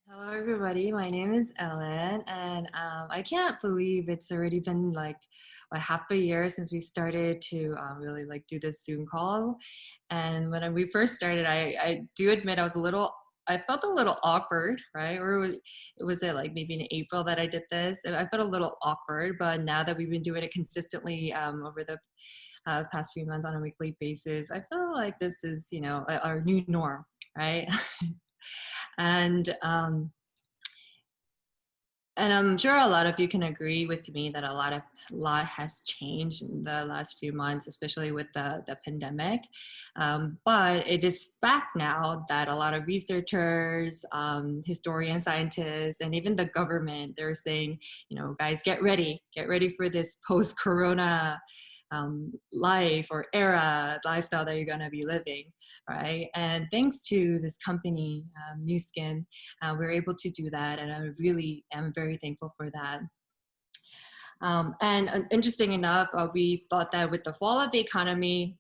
Hello, everybody. My name is Ellen, and I can't believe it's already been like half a year since we started to really like do this Zoom call. And when we first started, I do admit I felt a little awkward, right? Or was it like maybe in April that I did this? I felt a little awkward, but now that we've been doing it consistently over the past few months on a weekly basis, I feel like this is, our new norm, right? and And I'm sure a lot of you can agree with me that a lot has changed in the last few months, especially with the pandemic. But it is fact now that a lot of researchers, historians, scientists, and even the government, they're saying, guys, get ready for this post-corona life or lifestyle that you're going to be living, right? And thanks to this company, New Skin, we're able to do that, and I really am very thankful for that. And interesting enough, we thought that with the fall of the economy,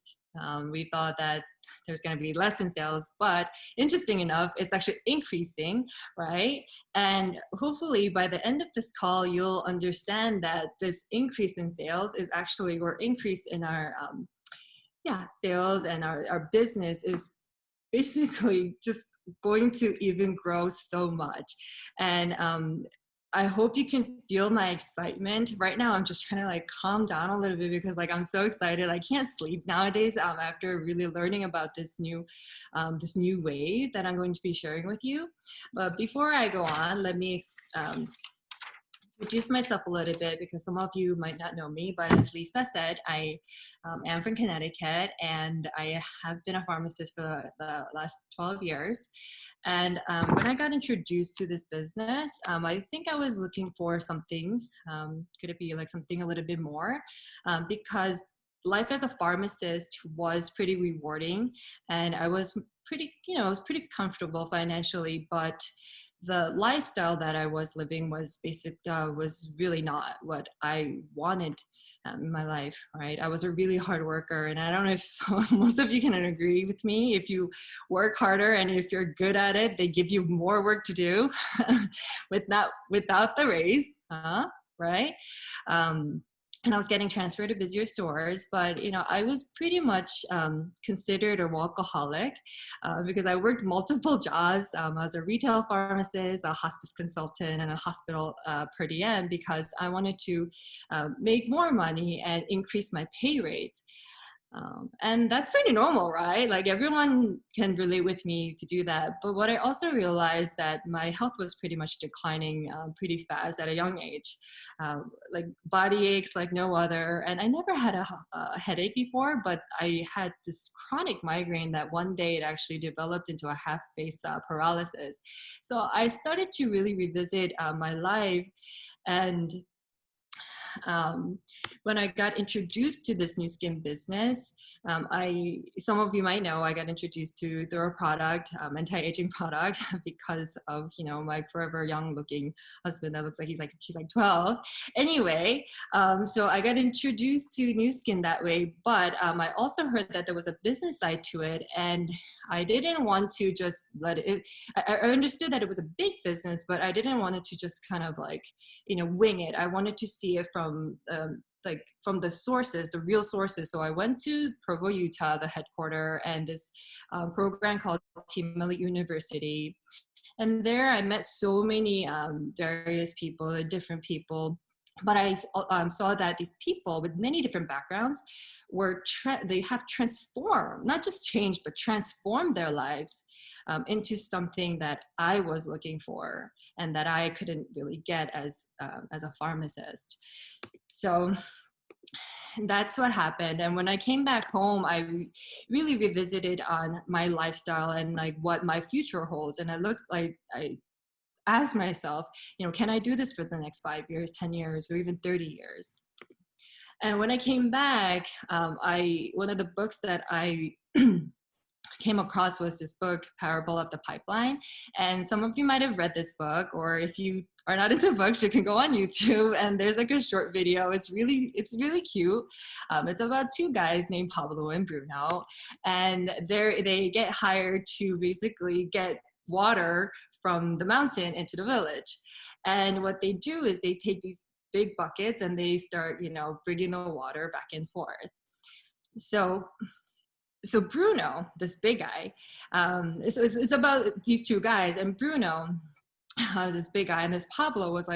we thought that there's going to be less in sales, but interesting enough, it's actually increasing, right? And hopefully by the end of this call, you'll understand that this increase in sales is actually, or increase in our sales and our business is basically just going to even grow so much. And I hope you can feel my excitement right now. I'm just trying to like calm down a little bit because like I'm so excited. I can't sleep nowadays after really learning about this new way that I'm going to be sharing with you. But before I go on, let me introduce myself a little bit because some of you might not know me, but as Lisa said, I am from Connecticut and I have been a pharmacist for the last 12 years. And when I got introduced to this business, I think I was looking for something. Could it be like something a little bit more? Because life as a pharmacist was pretty rewarding and I was I was pretty comfortable financially, but the lifestyle that I was living was really not what I wanted in my life, right? I was a really hard worker, and I don't know if most of you can agree with me. If you work harder and if you're good at it, they give you more work to do, without the raise, right? Um, and I was getting transferred to busier stores, but I was pretty much considered a workaholic because I worked multiple jobs. I was a retail pharmacist, a hospice consultant, and a hospital per diem because I wanted to make more money and increase my pay rate. And that's pretty normal, right? Like everyone can relate with me to do that. But what I also realized that my health was pretty much declining pretty fast at a young age, like body aches like no other. And I never had a headache before, but I had this chronic migraine that one day it actually developed into a half face paralysis. So I started to really revisit my life and um, when I got introduced to this new skin business, some of you might know I got introduced to their product, anti-aging product, because of my forever young looking husband that looks like he's like 12. Anyway, so I got introduced to new skin that way, but I also heard that there was a business side to it, and I didn't want to just let it. I understood that it was a big business, but I didn't want it to just kind of like wing it. I wanted to see it from like from the sources, the real sources. So I went to Provo, Utah, the headquarters, and this program called Himalaya University. And there I met so many various people, different people. But I saw that these people with many different backgrounds they have transformed, not just changed, but transformed their lives into something that I was looking for and that I couldn't really get as a pharmacist. So that's what happened. And when I came back home, really revisited on my lifestyle and like what my future holds. And I asked myself, can I do this for the next 5 years, 10 years, or even 30 years? And when I came back, one of the books that I came across was this book, Parable of the Pipeline. And some of you might have read this book, or if you are not into books, you can go on YouTube and there's like a short video. It's really cute. It's about two guys named Pablo and Bruno, and they get hired to basically get water from the mountain into the village. And what they do is they take these big buckets and they start, bringing the water back and forth. So so Bruno, this big guy, it's about these two guys, and Bruno, this big guy, and this Pablo was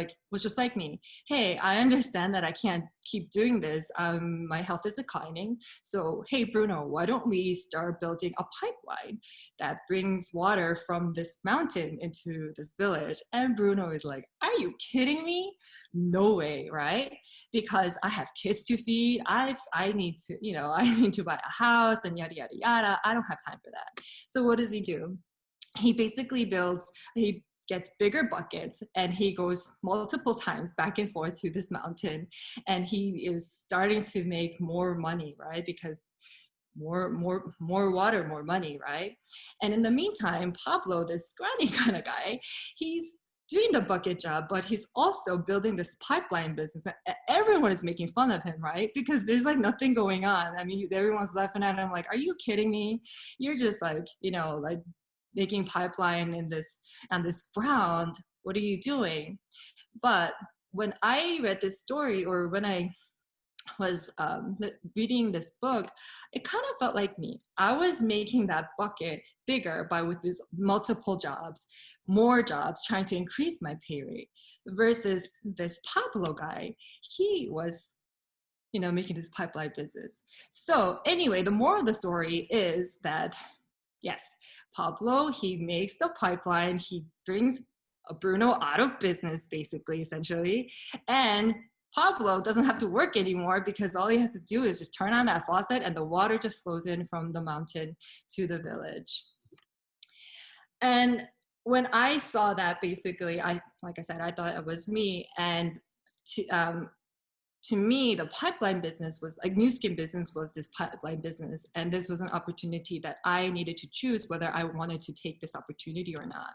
just like me. Hey, I understand that I can't keep doing this. My health is declining. So hey, Bruno, why don't we start building a pipeline that brings water from this mountain into this village? And Bruno is like, are you kidding me? No way, right? Because I have kids to feed. I need to, I need to buy a house and yada yada yada. I don't have time for that. So what does he do? He gets bigger buckets and he goes multiple times back and forth to this mountain, and he is starting to make more money, right? Because more water, more money, right? And in the meantime, Pablo, this scrawny kind of guy, he's doing the bucket job, but he's also building this pipeline business. Everyone is making fun of him, right? Because there's like nothing going on. I mean, everyone's laughing at him like, are you kidding me? You're just like, like making pipeline in this on this ground. What are you doing? But when I read this story, or when I was reading this book, it kind of felt like me. I was making that bucket bigger by with these multiple jobs, more jobs, trying to increase my pay rate, versus this Pablo guy. He was, making this pipeline business. So anyway, the moral of the story is that yes, Pablo, he makes the pipeline, he brings Bruno out of business, basically, essentially. And Pablo doesn't have to work anymore because all he has to do is just turn on that faucet and the water just flows in from the mountain to the village. And when I saw that, basically, like I said, I thought it was me. And to me, the pipeline business was like Nu Skin business was this pipeline business. And this was an opportunity that I needed to choose whether I wanted to take this opportunity or not.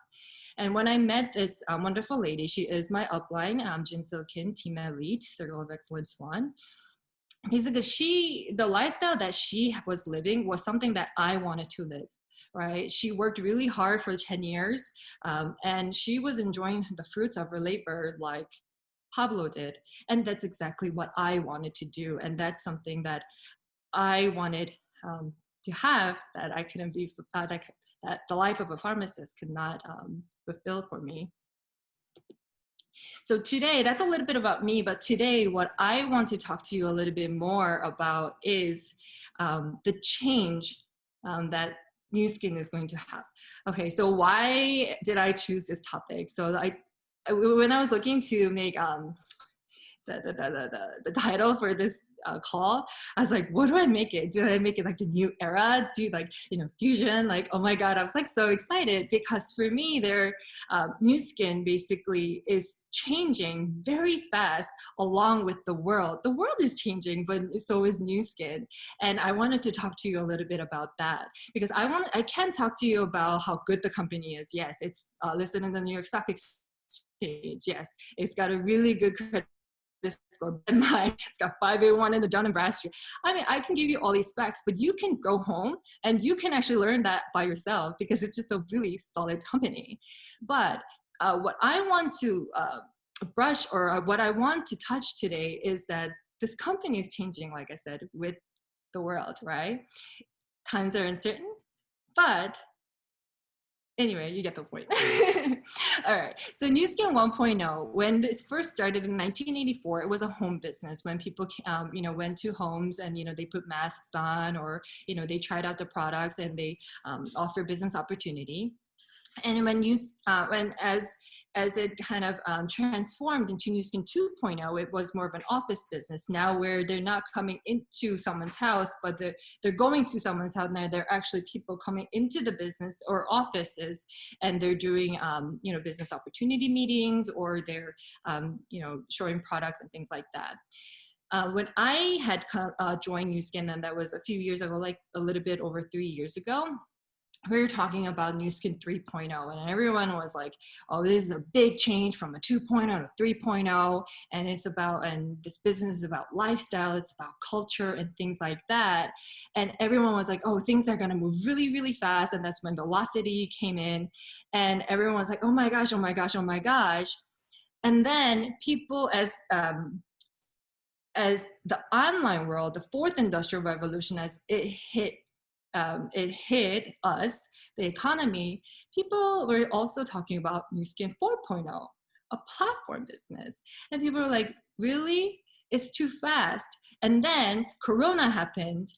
And when I met this wonderful lady, she is my upline, Jin Sil Kim, Team Elite, Circle of Excellence 1. Basically, the lifestyle that she was living was something that I wanted to live. Right? She worked really hard for 10 years, and she was enjoying the fruits of her labor like Pablo did. And that's exactly what I wanted to do. And that's something that I wanted to have that I couldn't be, that the life of a pharmacist could not fulfill for me. So today, that's a little bit about me, but today what I want to talk to you a little bit more about is the change that Nu Skin is going to have. Okay, so why did I choose this topic? So when I was looking to make the title for this call, I was like, what do I make it? Do I make it like the new era? Do like, fusion? Like, oh my God, I was like so excited because for me, Nu Skin basically is changing very fast along with the world. The world is changing, but so is Nu Skin. And I wanted to talk to you a little bit about that because I can talk to you about how good the company is. Yes, it's listed in the New York Stock Exchange. Yes, it's got a really good credit score. It's got 581 in the Dun & Bradstreet. I mean, I can give you all these specs, but you can go home and you can actually learn that by yourself because it's just a really solid company. But what I want to brush or what I want to touch today is that this company is changing, like I said, with the world, right? Times are uncertain, but anyway, you get the point. All right. So Nu Skin 1.0, when this first started in 1984, it was a home business when people, went to homes and, they put masks on or, they tried out the products and they offer business opportunity. And as it kind of transformed into Nu Skin 2.0, it was more of an office business now where they're not coming into someone's house, but they're going to someone's house now. They're actually people coming into the business or offices and they're doing, business opportunity meetings or they're, showing products and things like that. When I had joined Nu Skin, and that was a few years ago, like a little bit over 3 years ago, we were talking about Nu Skin 3.0, and everyone was like, oh, this is a big change from a 2.0 to 3.0, and it's about, and this business is about lifestyle, it's about culture and things like that. And everyone was like, oh, things are going to move really, really fast. And that's when velocity came in, and everyone was like, oh my gosh, oh my gosh, oh my gosh. And then people, as the online world, the fourth industrial revolution, as it hit us, the economy, people were also talking about Nu Skin 4.0, a platform business. And people were like, really? It's too fast. And then Corona happened,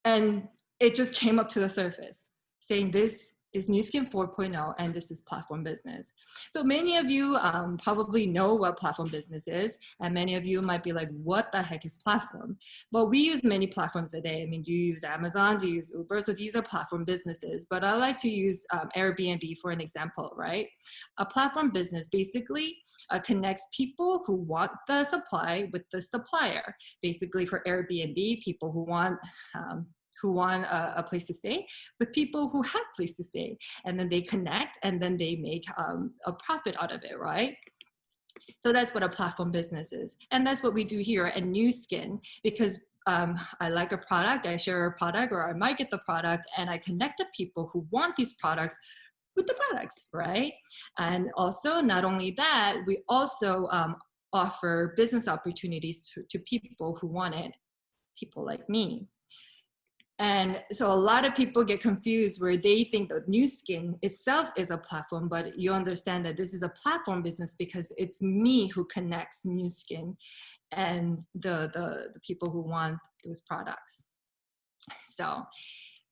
and it just came up to the surface saying this is Nu Skin 4.0 and this is platform business. So many of you probably know what platform business is, and many of you might be like, what the heck is platform? Well, we use many platforms today. I mean, do you use Amazon? Do you use Uber? So these are platform businesses, but I like to use Airbnb for an example, right? A platform business basically connects people who want the supply with the supplier. Basically for Airbnb, people who want a place to stay with people who have place to stay, and then they connect, and then they make a profit out of it, right? So that's what a platform business is, and that's what we do here at Nu Skin, because I like a product, I share a product, or I might get the product, and I connect the people who want these products with the products, right? And also, not only that, we also offer business opportunities to people who want it, people like me. And so a lot of people get confused where they think that Nu Skin itself is a platform, but you understand that this is a platform business because it's me who connects Nu Skin and the people who want those products. So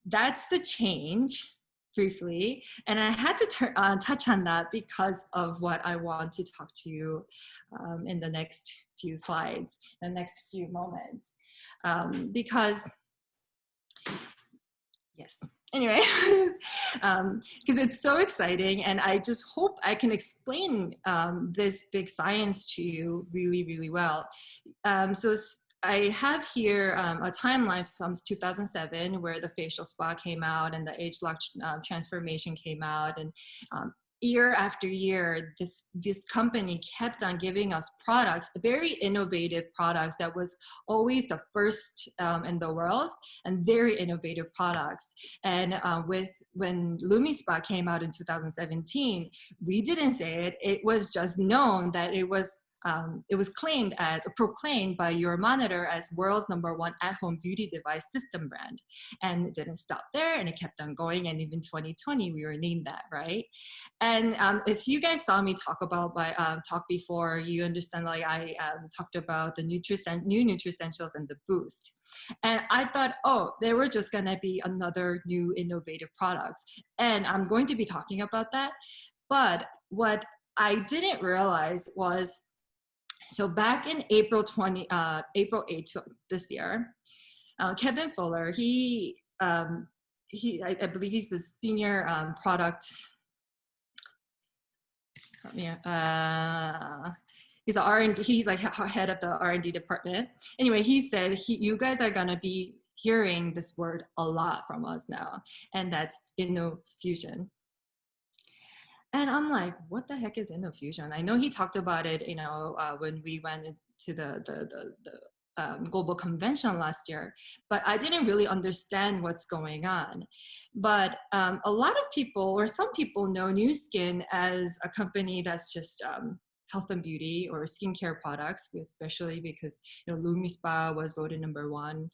that's the change briefly. And I had to touch on that because of what I want to talk to you in the next few slides, the next few moments. Because yes. Anyway, because it's so exciting, and I just hope I can explain this big science to you really, really well. So I have here a timeline from 2007 where the facial spa came out and the age lock transformation came out, and year after year, this company kept on giving us products, very innovative products that was always the first in the world, and very innovative products. And when LumiSpa came out in 2017, we didn't say it. It was just known that it was claimed as, proclaimed by Euromonitor as world's #1 at-home beauty device system brand. And it didn't stop there, and it kept on going. And even 2020, we were named that, right? And if you guys saw me talk about my talk before, you understand, like I talked about the new Nutricentials and the Boost. And I thought, oh, they were just gonna be another new innovative products. And I'm going to be talking about that. But what I didn't realize was, so back in April 8th this year, Kevin Fuller, I believe he's the senior product. He's a R&D. He's like head of the R&D department. Anyway, he said you guys are gonna be hearing this word a lot from us now, and that's InnoFusion. And I'm like, what the heck is InnoFusion? I know he talked about it, when we went to the global convention last year, but I didn't really understand what's going on. But a lot of people, or some people, know Nu Skin as a company that's just health and beauty or skincare products, especially because LumiSpa was voted #1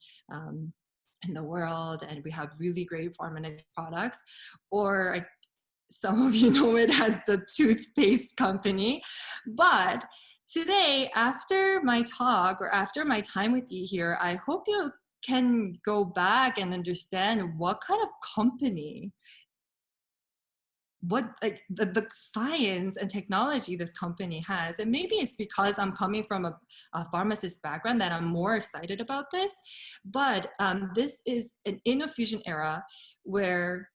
in the world, and we have really great formulated products. Or some of you know it as the toothpaste company. But today, after my talk, or after my time with you here, I hope you can go back and understand what kind of company, what like the science and technology this company has. And maybe it's because I'm coming from a pharmacist background that I'm more excited about this. But this is an InnoFusion era where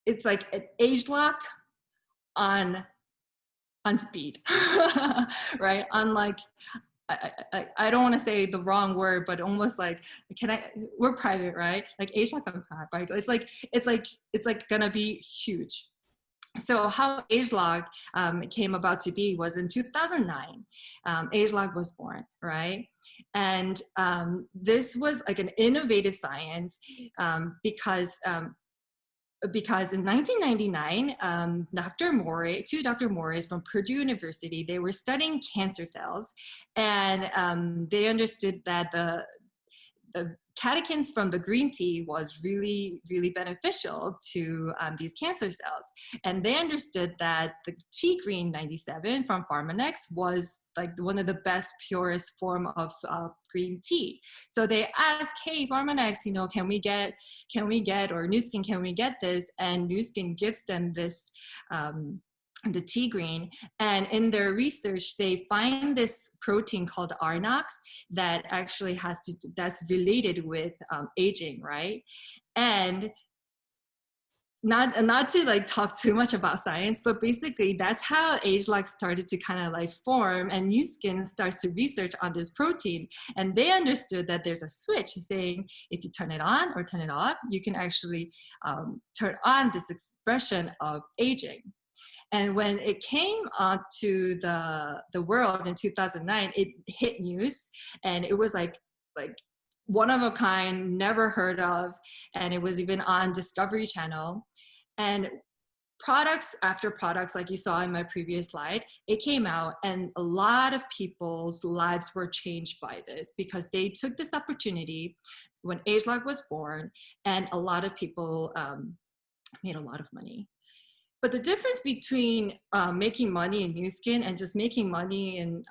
it's like an age lock on speed, right? Unlike I don't want to say the wrong word, but almost like, we're private, right? Like Asia comes back, right? It's like gonna be huge. So how agelog came about to be was in 2009. Agelog was born, right? And this was like an innovative science, because in 1999, Dr. Morris from Purdue University, they were studying cancer cells, and they understood that the catechins from the green tea was really, really beneficial to these cancer cells. And they understood that the tea green 97 from Pharmanex was like one of the best, purest form of green tea. So they asked, hey, Pharmanex, or New Skin, can we get this? And New Skin gives them this, the tea green. And in their research, they find this protein called RNOx that actually that's related with aging, right? And not to like talk too much about science, but basically that's how agelog started to kind of like form, and New Skin starts to research on this protein, and they understood that there's a switch saying if you turn it on or turn it off, you can actually turn on this expression of aging. And when it came to the world in 2009, it hit news, and it was like one of a kind, never heard of, and it was even on Discovery Channel. And products after products, like you saw in my previous slide, it came out, and a lot of people's lives were changed by this because they took this opportunity when agelog was born, and a lot of people made a lot of money. But the difference between making money in New Skin and just making money in,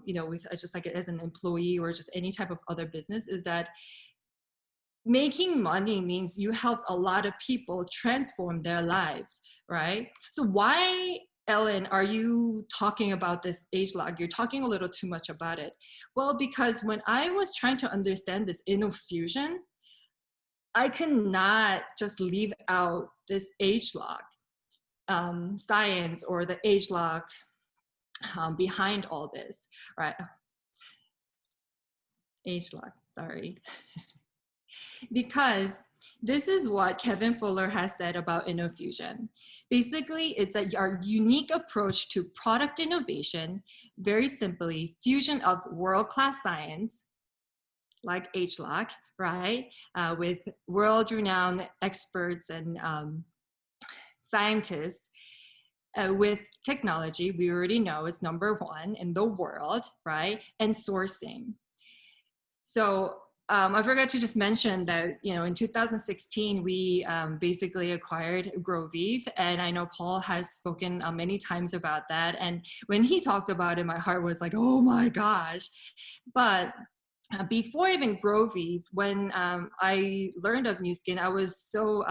with just like as an employee or just any type of other business is that making money means you help a lot of people transform their lives, right? So why, Ellen, are you talking about this agelog? You're talking a little too much about it. Well, because when I was trying to understand this innofusion, I cannot just leave out this agelog. Science or the agelog behind all this, right? Agelog, sorry. Because this is what Kevin Fuller has said about innofusion. Basically, it's our unique approach to product innovation, very simply, fusion of world-class science, like agelog, right? With world-renowned experts and scientists, with technology, we already know it's number one in the world, right? And sourcing. So I forgot to just mention that, in 2016, we basically acquired Groviv, and I know Paul has spoken many times about that. And when he talked about it, my heart was like, oh my gosh. But before even Groviv, when I learned of New Skin, I was so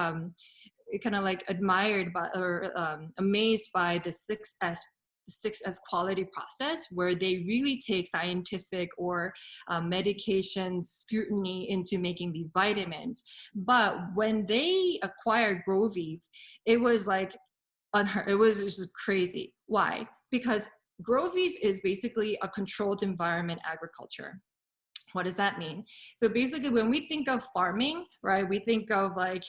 kind of like admired by or amazed by the 6S quality process, where they really take scientific or medication scrutiny into making these vitamins. But when they acquired Groviv, it was like it was just crazy. Why? Because Groviv is basically a controlled environment agriculture. What does that mean? So basically, when we think of farming, right, we think of like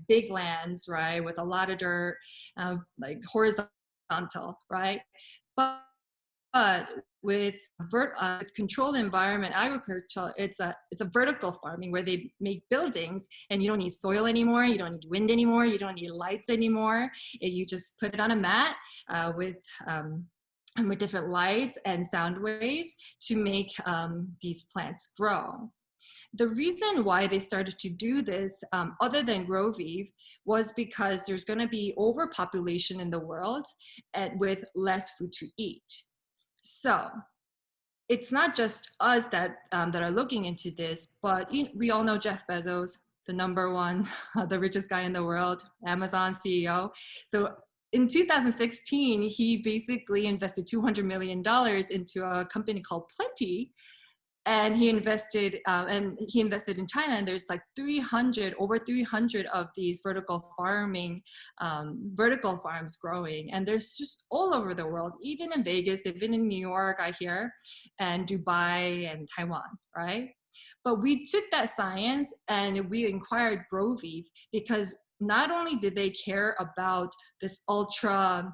big lands, right, with a lot of dirt, like horizontal, right? But with controlled environment agriculture, it's a vertical farming where they make buildings, and you don't need soil anymore, you don't need wind anymore, you don't need lights anymore. You just put it on a mat with different lights and sound waves to make these plants grow. The reason why they started to do this, other than Groviv, was because there's going to be overpopulation in the world and with less food to eat. So it's not just us that are looking into this, but we all know Jeff Bezos, the number one, the richest guy in the world, Amazon CEO. So in 2016, he basically invested $200 million into a company called Plenty. and he invested in China, and there's like over 300 of these vertical farms growing, and there's just all over the world, even in Vegas, even in New York, I hear, and Dubai and Taiwan, right? But we took that science and we inquired Broviv, because not only did they care about this ultra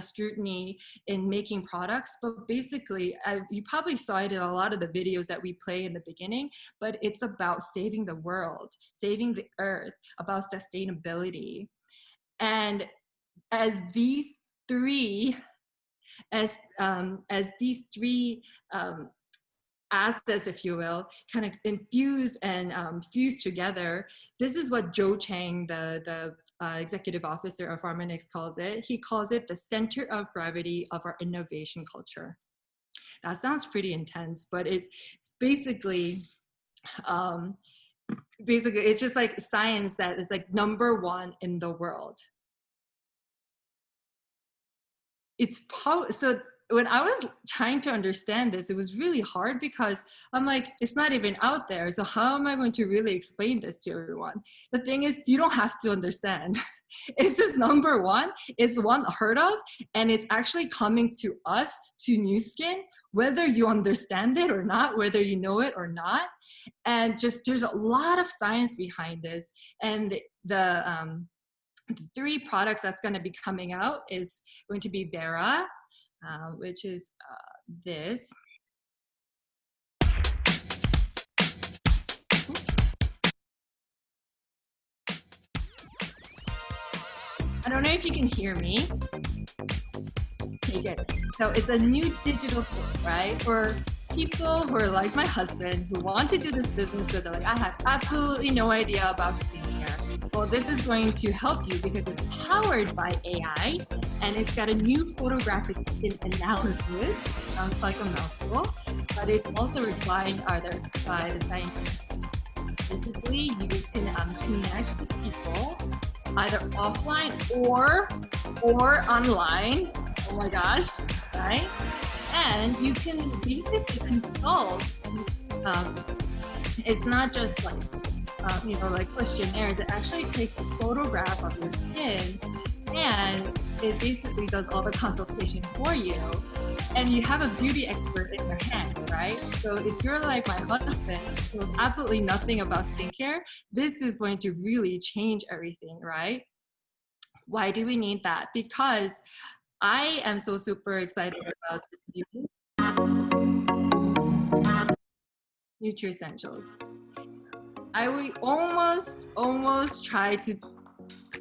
scrutiny in making products, but basically you probably saw it in a lot of the videos that we play in the beginning, but it's about saving the world, saving the earth, about sustainability. And as these three as these three assets, if you will, kind of infuse and fuse together, this is what Joe Chang, the executive officer of Pharmanex, calls it. He calls it the center of gravity of our innovation culture. That sounds pretty intense, but it's basically it's just like science that is like #1 in the world. So when I was trying to understand this, it was really hard, because I'm like, it's not even out there. So how am I going to really explain this to everyone? The thing is, you don't have to understand. It's just #1. It's unheard of. And it's actually coming to us, to Nu Skin, whether you understand it or not, whether you know it or not. And just there's a lot of science behind this. And the 3 products that's going to be coming out is going to be Vera, which is this. I don't know if you can hear me. Okay, good. So it's a new digital tool, right? For people who are like my husband, who want to do this business, but they're like, I have absolutely no idea about skincare. Well, this is going to help you, because it's powered by AI, and it's got a new photographic skin analysis. Sounds like a mouthful, but it's also refined by the scientists. Basically, you can connect with people either offline or online. Oh my gosh, right? And you can basically consult. It's not just like like questionnaires. It actually takes a photograph of your skin, and it basically does all the consultation for you. And you have a beauty expert in your hand, right? So if you're like my husband, who knows absolutely nothing about skincare, this is going to really change everything, right? Why do we need that? Because I am so super excited about this new Nutri-Essentials. I will almost try to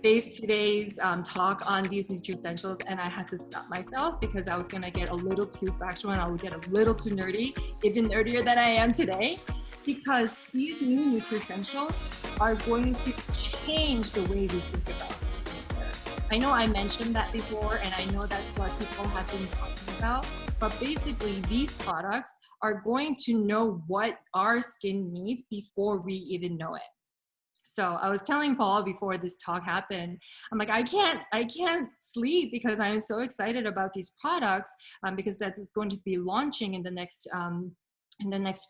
base today's talk on these Nutri-Essentials, and I had to stop myself, because I was gonna get a little too factual and I would get a little too nerdy, even nerdier than I am today, because these new Nutri-Essentials are going to change the way we think about skincare. I know I mentioned that before, and I know that's what people have been talking about, but basically these products are going to know what our skin needs before we even know it. So I was telling Paul before this talk happened, I'm like, I can't sleep, because I'm so excited about these products, because that is going to be launching in the next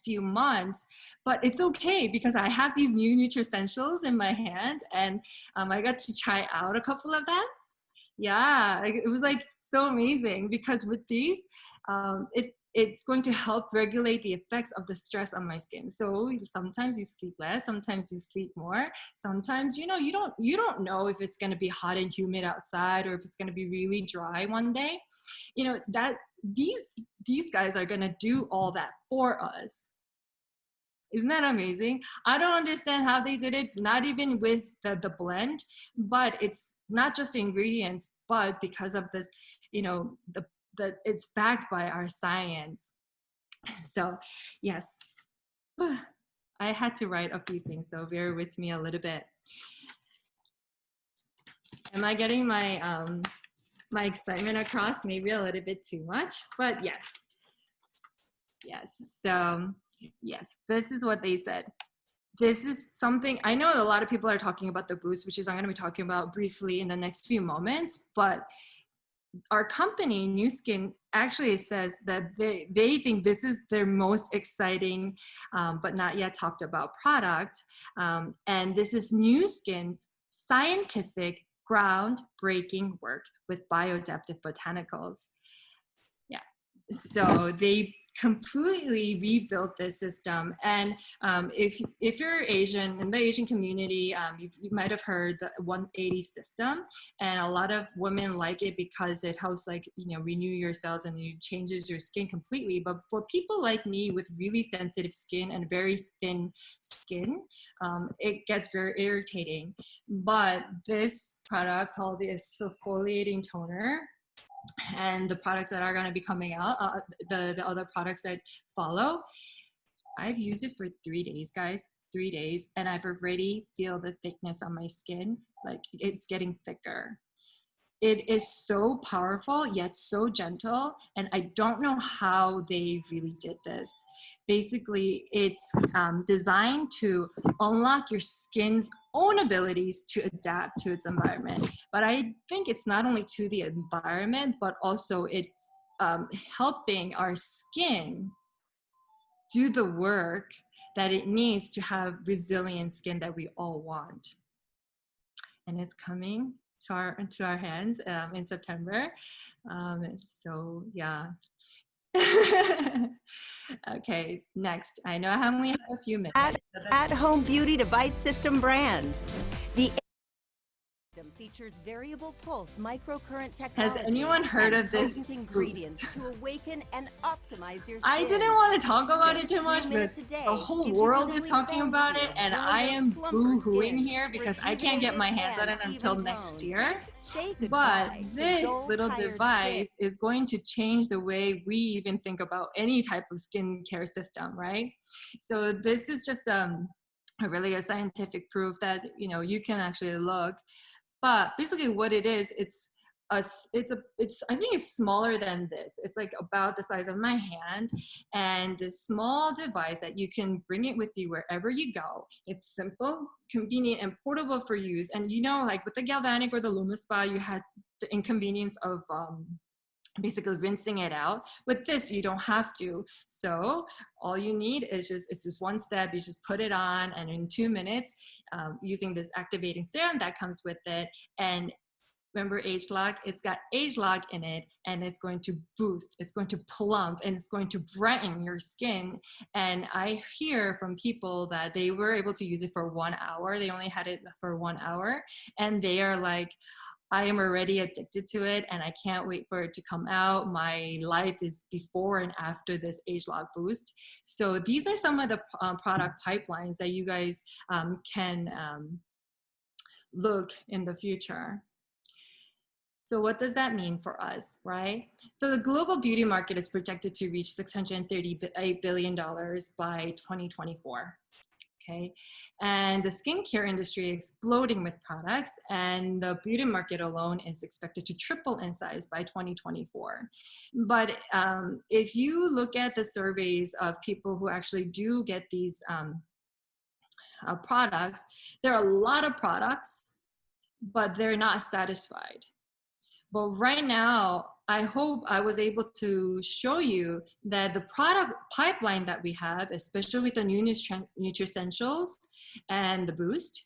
few months. But it's okay, because I have these new Nutri-Essentials in my hand, and I got to try out a couple of them. Yeah, it was like so amazing, because with these, it's going to help regulate the effects of the stress on my skin. So sometimes you sleep less, sometimes you sleep more. Sometimes, you don't know if it's going to be hot and humid outside, or if it's going to be really dry one day. That these guys are going to do all that for us. Isn't that amazing? I don't understand how they did it, not even with the blend, but it's not just the ingredients, but because of this, it's backed by our science. So yes, I had to write a few things, so bear with me a little bit. Am I getting my excitement across? Maybe a little bit too much, but yes. So yes, this is what they said. This is something, I know a lot of people are talking about the boost, which is I'm going to be talking about briefly in the next few moments, but our company, New Skin, actually says that they think this is their most exciting, but not yet talked about product. And this is New Skin's scientific groundbreaking work with bioadaptive botanicals. Yeah. So they completely rebuilt this system. And if you're Asian, in the Asian community, you might have heard the 180 system, and a lot of women like it because it helps, like, renew your cells and it changes your skin completely. But for people like me with really sensitive skin and very thin skin, it gets very irritating. But this product called the exfoliating toner, and the products that are going to be coming out, the other products that follow, I've used it for 3 days, guys. 3 days, and I've already feel the thickness on my skin, like it's getting thicker. It is so powerful yet so gentle, and I don't know how they really did this. Basically, it's designed to unlock your skin's own abilities to adapt to its environment. But I think it's not only to the environment, but also it's helping our skin do the work that it needs to have resilient skin that we all want. And it's coming to our hands in September. So yeah. Okay, next. I know I only have a few minutes. At-home beauty device system brand. The system features variable pulse microcurrent technology. Has anyone heard of this ingredients to awaken and optimize your skin? I didn't want to talk about it too much, but the whole world is talking about it, and I am boo-hooing here because I can't get my hands on it until next year. But this little device is going to change the way we even think about any type of skincare system, right? So this is just really a scientific proof that you can actually look. But basically what it is, it's I think it's smaller than this. It's like about the size of my hand, and this small device that you can bring it with you wherever you go. It's simple, convenient, and portable for use. And like with the galvanic or the LumiSpa, you had the inconvenience of basically rinsing it out. With this, you don't have to. So all you need is it's just one step. You just put it on, and in 2 minutes, using this activating serum that comes with it, and remember age lock, it's got age lock in it, and it's going to boost, it's going to plump, and it's going to brighten your skin. And I hear from people that they were able to use it for 1 hour. They only had it for 1 hour, and they are like, I am already addicted to it, and I can't wait for it to come out. My life is before and after this age lock boost. So these are some of the product pipelines that you guys can look in the future. So what does that mean for us, right? So the global beauty market is projected to reach $638 billion by 2024. Okay, and the skincare industry is exploding with products, and the beauty market alone is expected to triple in size by 2024. But if you look at the surveys of people who actually do get these products, there are a lot of products, but they're not satisfied. But right now, I hope I was able to show you that the product pipeline that we have, especially with the new Nutricentials and the Boost,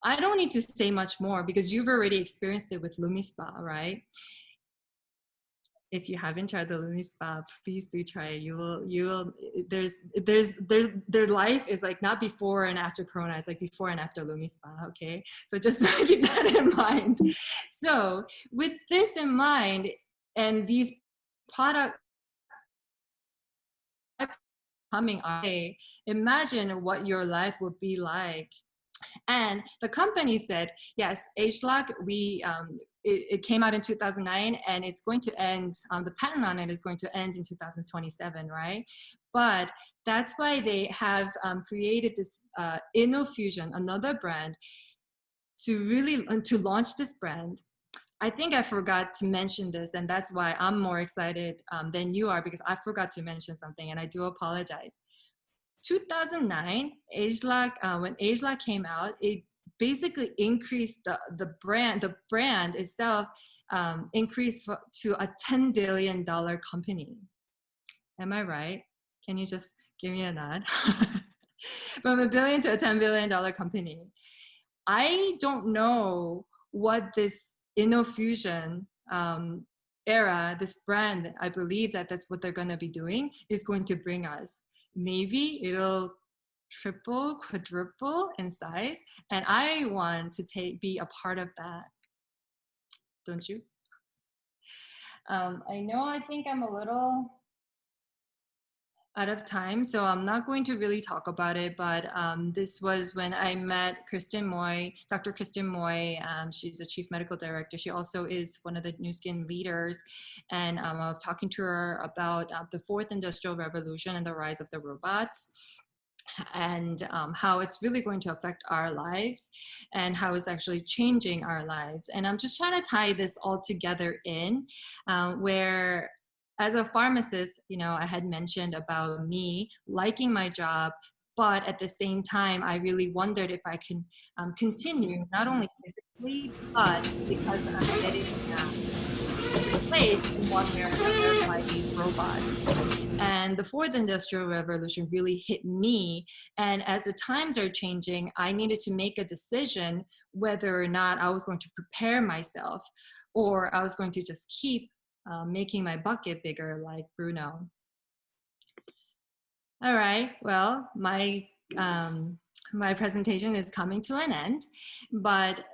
I don't need to say much more because you've already experienced it with LumiSpa, right? If you haven't tried the LumiSpa, please do try it. You will, their life is like not before and after Corona, it's like before and after LumiSpa, okay? So just keep that in mind. So with this in mind, and these products coming our way, imagine what your life would be like. And the company said, yes, ageLOC, it came out in 2009, and it's going to end, the patent on it is going to end in 2027, right? But that's why they have created this InnoFusion, another brand, to launch this brand. I think I forgot to mention this, and that's why I'm more excited than you are, because I forgot to mention something, and I do apologize. 2009, ageLOC, when ageLOC came out, it basically increased the brand itself increase to a $10 billion company. Am I right? Can you just give me a nod? From a billion to a $10 billion company. I don't know what this InnoFusion era, this brand, I believe that that's what they're going to be doing, is going to bring us. Maybe it'll triple, quadruple in size, and I want to be a part of that. Don't you? I know I think I'm a little out of time, so I'm not going to really talk about it, but this was when I met Kristen Moy, Dr. Kristen Moy. She's the chief medical director. She also is one of the Nu Skin leaders. And I was talking to her about the fourth industrial revolution and the rise of the robots, and how it's really going to affect our lives and how it's actually changing our lives. And I'm just trying to tie this all together in where, as a pharmacist, you know, I had mentioned about me liking my job, but at the same time, I really wondered if I can continue, not only physically, but because I'm getting replaced in one way or another by these robots. And the fourth industrial revolution really hit me. And as the times are changing, I needed to make a decision whether or not I was going to prepare myself or I was going to just keep making my bucket bigger like Bruno. All right, well, my presentation is coming to an end, but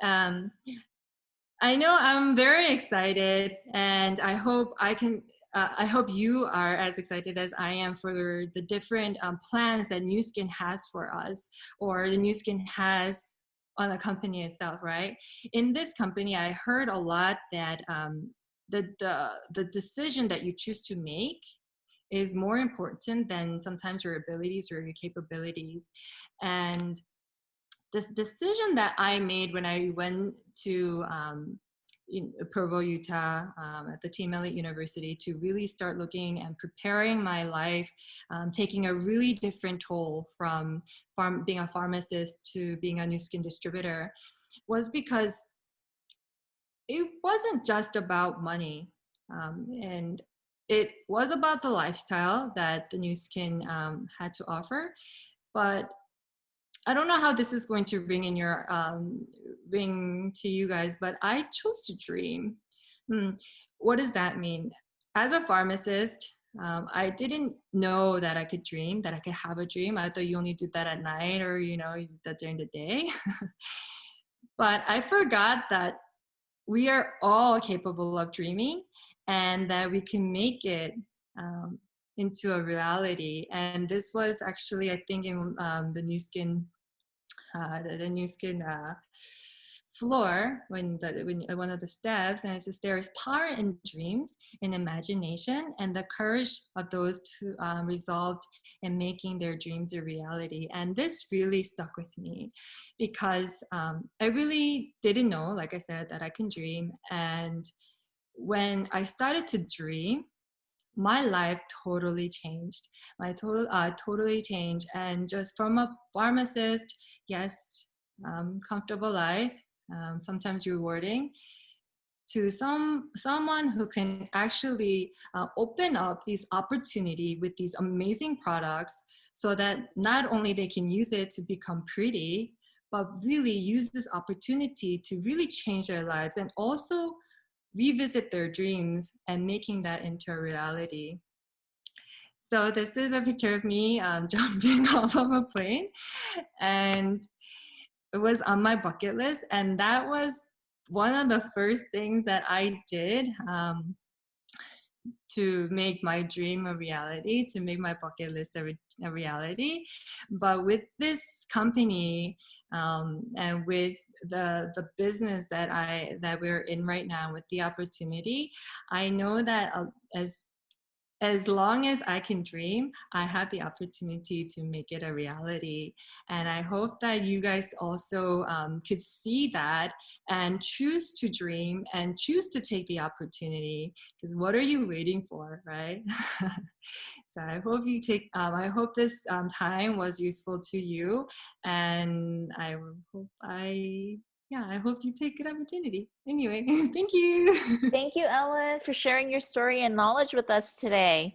I know I'm very excited, and I hope I can. I hope you are as excited as I am for the different plans that Nu Skin has for us, or the Nu Skin has on the company itself. Right? In this company, I heard a lot that the decision that you choose to make is more important than sometimes your abilities or your capabilities, and this decision that I made when I went to in Provo, Utah, at the Team Elite University, to really start looking and preparing my life, taking a really different toll from being a pharmacist to being a Nu Skin distributor, was because it wasn't just about money. And it was about the lifestyle that the Nu Skin had to offer. But I don't know how this is going to ring to you guys, but I chose to dream. Hmm. What does that mean? As a pharmacist, I didn't know that I could dream, that I could have a dream. I thought you only did that at night, or you did that during the day. But I forgot that we are all capable of dreaming, and that we can make it um, into a reality. And this was actually, I think, in the Nu Skin the Nu Skin floor, when one of the steps, and it says there is power in dreams, in imagination, and the courage of those to resolved in making their dreams a reality. And this really stuck with me because I really didn't know, like I said, that I can dream. And when I started to dream, my life totally changed. My totally changed. And just from a pharmacist, yes, comfortable life, sometimes rewarding, to someone who can actually open up these opportunity with these amazing products, so that not only they can use it to become pretty, but really use this opportunity to really change their lives and also revisit their dreams and making that into a reality. So this is a picture of me jumping off of a plane, and it was on my bucket list. And that was one of the first things that I did to make my dream a reality, to make my bucket list a reality. But with this company and with the business that we're in right now, with the opportunity, I know that as long as I can dream, I have the opportunity to make it a reality. And I hope that you guys also could see that and choose to dream and choose to take the opportunity. Because what are you waiting for, right? So I hope I hope this time was useful to you. And I hope I Yeah, I hope you take good opportunity. Anyway, thank you. Thank you, Ellen, for sharing your story and knowledge with us today.